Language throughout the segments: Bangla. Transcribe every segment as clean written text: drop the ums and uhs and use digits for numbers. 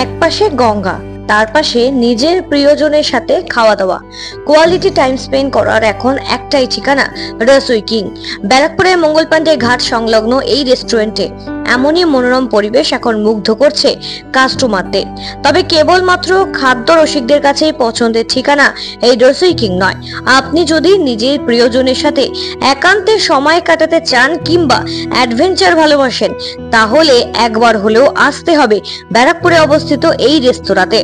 একপাশে গঙ্গা, তার পাশে নিজের প্রিয়জনের সাথে খাওয়া দাওয়া, কোয়ালিটি টাইম স্পেন্ড করার এখন একটাই ঠিকানা, রসোই কিং। ব্যারাকপুরের মঙ্গলপান্ডে ঘাট সংলগ্ন এই রেস্টুরেন্টে এমনই মনোরম পরিবেশ এখন মুগ্ধ করছে কাস্টমারদের। তবে কেবলমাত্র খাদ্য রসিকদের কাছেই পছন্দের ঠিকানা এই রসোই কিং নয়। আপনি যদি নিজের প্রিয়জনের সাথে একান্তে সময় কাটাতে চান কিংবা অ্যাডভেঞ্চার ভালোবাসেন, তাহলে একবার হলেও আসতে হবে ব্যারাকপুরে অবস্থিত এই রেস্তোরাঁতে।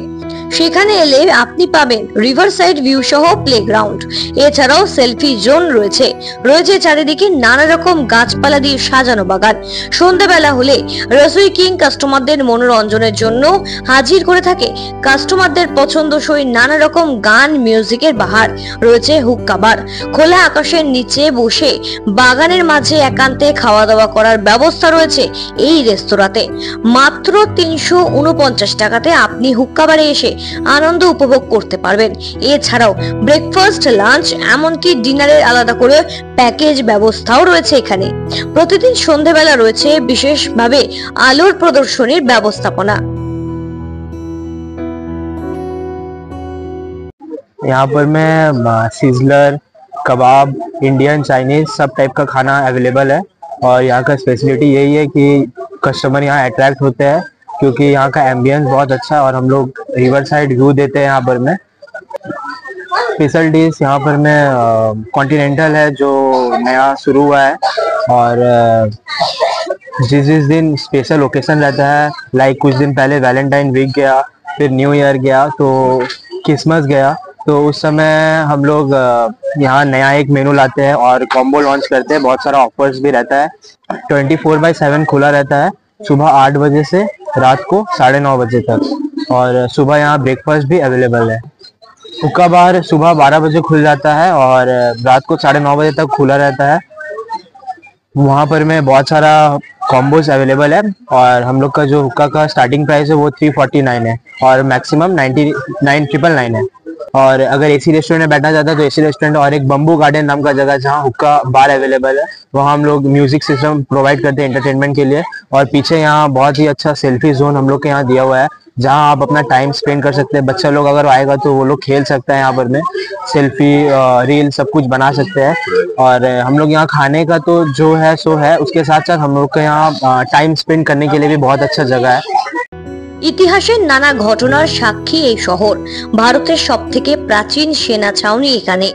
সেখানে এলে আপনি পাবেন রিভার সাইড ভিউ সহ প্লেগ্রাউন্ড, এছাড়াও সেলফি জোন রয়েছে চারিদিকে নানা রকম গাছপালা দিয়ে সাজানো বাগান। সন্ধ্যাবেলা হলে রসোই কিং কাস্টমারদের মনোরঞ্জনের জন্য হাজির করে থাকে কাস্টমারদের পছন্দসই নানা রকম গান, মিউজিকের বাহার। রয়েছে হুক্কা বার, খোলা আকাশের নিচে বসে বাগানের মাঝে একান্তে খাওয়া দাওয়া করার ব্যবস্থা রয়েছে এই রেস্তোরাঁতে। মাত্র 349 টাকাতে আপনি হুক্কা বারে এসে আনন্দ উপভোগ করতে পারবেন। এছাড়াও ব্রেকফাস্ট, লাঞ্চ, এমনকি ডিনারের আলাদা করে প্যাকেজ ব্যবস্থাও রয়েছে এখানে। প্রতিদিন সন্ধ্যাবেলা রয়েছে বিশেষভাবে আলোর প্রদর্শনীর ব্যবস্থাপনা। यहाँ पर मैं सिजलर, कबाब, इंडियन, चाइनीज सब टाइप का खाना अवेलेबल है। और यहाँ का स्पेशलिटी यही है कि कस्टमर यहाँ अट्रैक्ट होते हैं क्योंकि यहाँ का एम्बियंस बहुत अच्छा है और हम लोग रिवर साइड व्यू देते हैं। यहाँ पर मैं स्पेशल डिश यहाँ पर मैं कॉन्टिनेंटल है जो नया शुरू हुआ है। और जिस दिन स्पेशल ओकेशन रहता है, लाइक कुछ दिन पहले वैलेंटाइन वीक गया, फिर न्यू ईयर गया, तो क्रिसमस गया, तो उस समय हम लोग यहाँ नया एक मेनू लाते हैं और कॉम्बो लॉन्च करते हैं। बहुत सारा ऑफर्स भी रहता है। 24/7 खुला रहता है, सुबह 8 बजे से रात को 9:30 बजे तक। और सुबह यहाँ ब्रेकफास्ट भी अवेलेबल है। हुक्का बार सुबह 12 बजे खुल जाता है और रात को 9:30 बजे तक खुला रहता है। वहाँ पर में बहुत सारा कॉम्बोज अवेलेबल है और हम लोग का जो हुक्का का स्टार्टिंग प्राइस है वो 349 है और मैक्सिमम 999 है। और अगर एसी रेस्टोरेंट में बैठना चाहता है तो एसी रेस्टोरेंट और एक बम्बू गार्डन नाम का जगह जहाँ हुक्का बार अवेलेबल है, वहाँ हम लोग म्यूजिक सिस्टम प्रोवाइड करते हैं एंटरटेनमेंट के लिए। और पीछे यहाँ बहुत ही अच्छा सेल्फी जोन हम लोग के यहाँ दिया हुआ है जहाँ आप अपना टाइम स्पेंड कर सकते हैं। बच्चा लोग अगर आएगा तो वो लोग खेल सकता है, यहाँ पर में सेल्फी, रील सब कुछ बना सकते हैं। और हम लोग यहाँ खाने का तो जो है सो है, उसके साथ साथ हम लोग के यहाँ टाइम स्पेंड करने के लिए भी बहुत अच्छा जगह है। ইতিহাসের নানা ঘটনার সাক্ষী এই শহর। ভারতের সবথেকে প্রাচীন সেনা ছাউনি এখানে।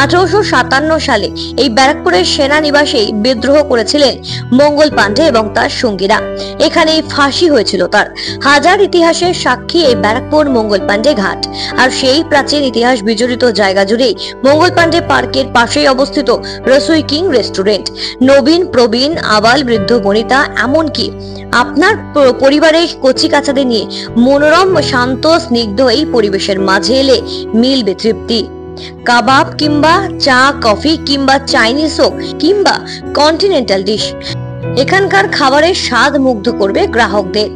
1857 সালে এই ব্যারাকপুরের সেনানিবাসেই বিদ্রোহ করেছিলেন মঙ্গল পান্ডে এবং তার সঙ্গীরা। এখানেই ফাঁসি হয়েছিল তার। হাজার ইতিহাসের সাক্ষী এই ব্যারাকপুর মঙ্গল পান্ডে ঘাট। আর সেই প্রাচীন ইতিহাস বিজড়িত জায়গা জুড়েই মঙ্গল পান্ডে পার্কের পাশেই অবস্থিত রসোই কিং রেস্টুরেন্ট। নবীন, প্রবীণ, আবাল, বৃদ্ধ, বনিতা, এমনকি আপনার পরিবারের কচি কাচাদের নিয়ে মনোরম, শান্ত, স্নিগ্ধ এই পরিবেশের মাঝে এলে মিলবে তৃপ্তি। কাবাব কিংবা চা, কফি কিংবা চাইনিজ হোক কিংবা কন্টিনেন্টাল ডিশ, এখানকার খাবারের স্বাদ মুগ্ধ করবে গ্রাহকদের।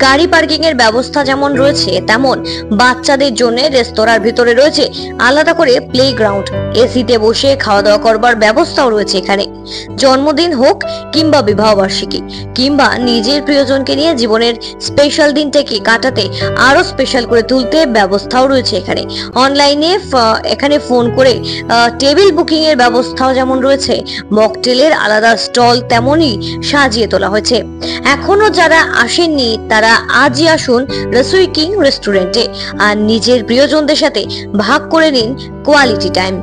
গাড়ি পার্কিং এর ব্যবস্থা যেমন রয়েছে, তেমন বাচ্চাদের জন্য রেস্তোরাঁর ভিতরে রয়েছে আলাদা করে প্লেগ্রাউন্ড। এসিতে বসে খাওয়া দাওয়া করবার ব্যবস্থাও রয়েছে এখানে। জন্মদিন হোক কিংবা বিবাহ বার্ষিকী কিংবা নিজের প্রিয়জনকে নিয়ে জীবনের স্পেশাল দিনটাকে কাটাতে আরো স্পেশাল করে তুলতে ব্যবস্থাও রয়েছে এখানে। অনলাইনে এখানে ফোন করে টেবিল বুকিং এর ব্যবস্থাও যেমন রয়েছে, মকটেলের আলাদা স্টল তেমনই সাজিয়ে তোলা হয়েছে। এখনো যারা আসেননি তারা আজই আসুন রসোই কিং রেস্টুরেন্টে আর নিজের প্রিয়জনদের সাথে ভাগ করে নিন কোয়ালিটি টাইম।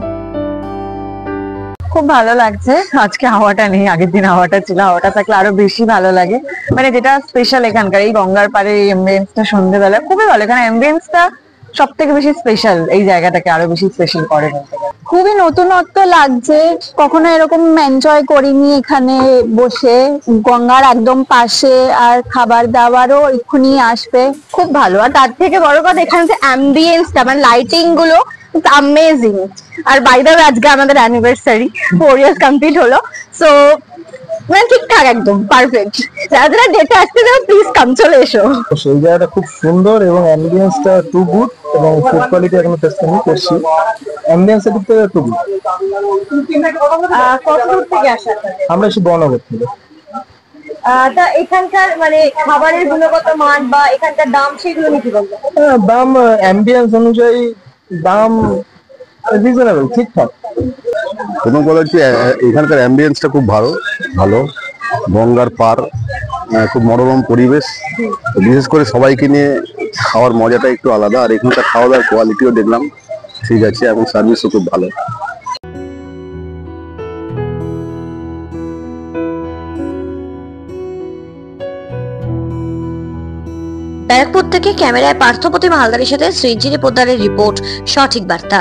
খুব ভালো লাগছে। আজকে হাওয়াটা নেই, আগের দিন হাওয়াটা ছিল। হাওয়াটা থাকলে আরো বেশি ভালো লাগে। মানে যেটা স্পেশাল এখানকার এই গঙ্গার পাড়ে এই এমবিয়েন্সটা সন্ধ্যেবেলা খুবই ভালো। এখানে এমবিয়েন্সটা সব থেকে বেশি স্পেশাল, এই জায়গাটাকে আরো বেশি স্পেশাল করে। খুবই নতুনত্ব লাগছে, কখনো এরকম এনজয় করিনি এখানে বসে। গঙ্গার একদম পাশে, আর খাবার দাবারও এক্ষুনি আসবে, খুব ভালো। আর তার থেকে বড় কথা এখানে যে অ্যাম্বিয়েন্সটা, মানে লাইটিং গুলো অ্যামেজিং। আর বাই দ্য ওয়ে আজকে আমাদের অ্যানিভার্সারি 4 ইয়ার্স কমপ্লিট হলো, সো মানে ঠিকঠাক একদম পারফেক্ট। যারা ডেটে আসতে চাও প্লিজ কাম, চলে এসো। সেই জায়গাটা খুব সুন্দর এবং অ্যাম্বিয়েন্সটা টু গুড এবং ফুড কোয়ালিটি এখনো টেস্ট করছি। অ্যাম্বিয়েন্সের দিক থেকে টু গুড। কত দূর থেকে আসা? আমরা এসে বনগর থেকে। তা এখানকার মানে খাবারের গুণগত মান বা এখানকার দাম সেগুলো নিয়ে কি বলবো? দাম অ্যাম্বিয়েন্স অনুযায়ী দাম রিজনেবল, ঠিকঠাক। প্রথম কথা হচ্ছে এখানকার অ্যাম্বিয়েন্সটা খুব ভালো ভালো গঙ্গার পার, খুব মনোরম পরিবেশ। বিশেষ করে সবাইকে নিয়ে খাওয়ার মজাটা একটু আলাদা, আর এখানকার খাওয়া দাওয়ার কোয়ালিটিও দেখলাম ঠিক আছে এবং সার্ভিসও খুব ভালো। ব্যারাকপুর থেকে ক্যামেরায় পার্থপ্রতিম হালদারের সাথে সৃজিনী পোদ্দারের রিপোর্ট, সঠিক বার্তা।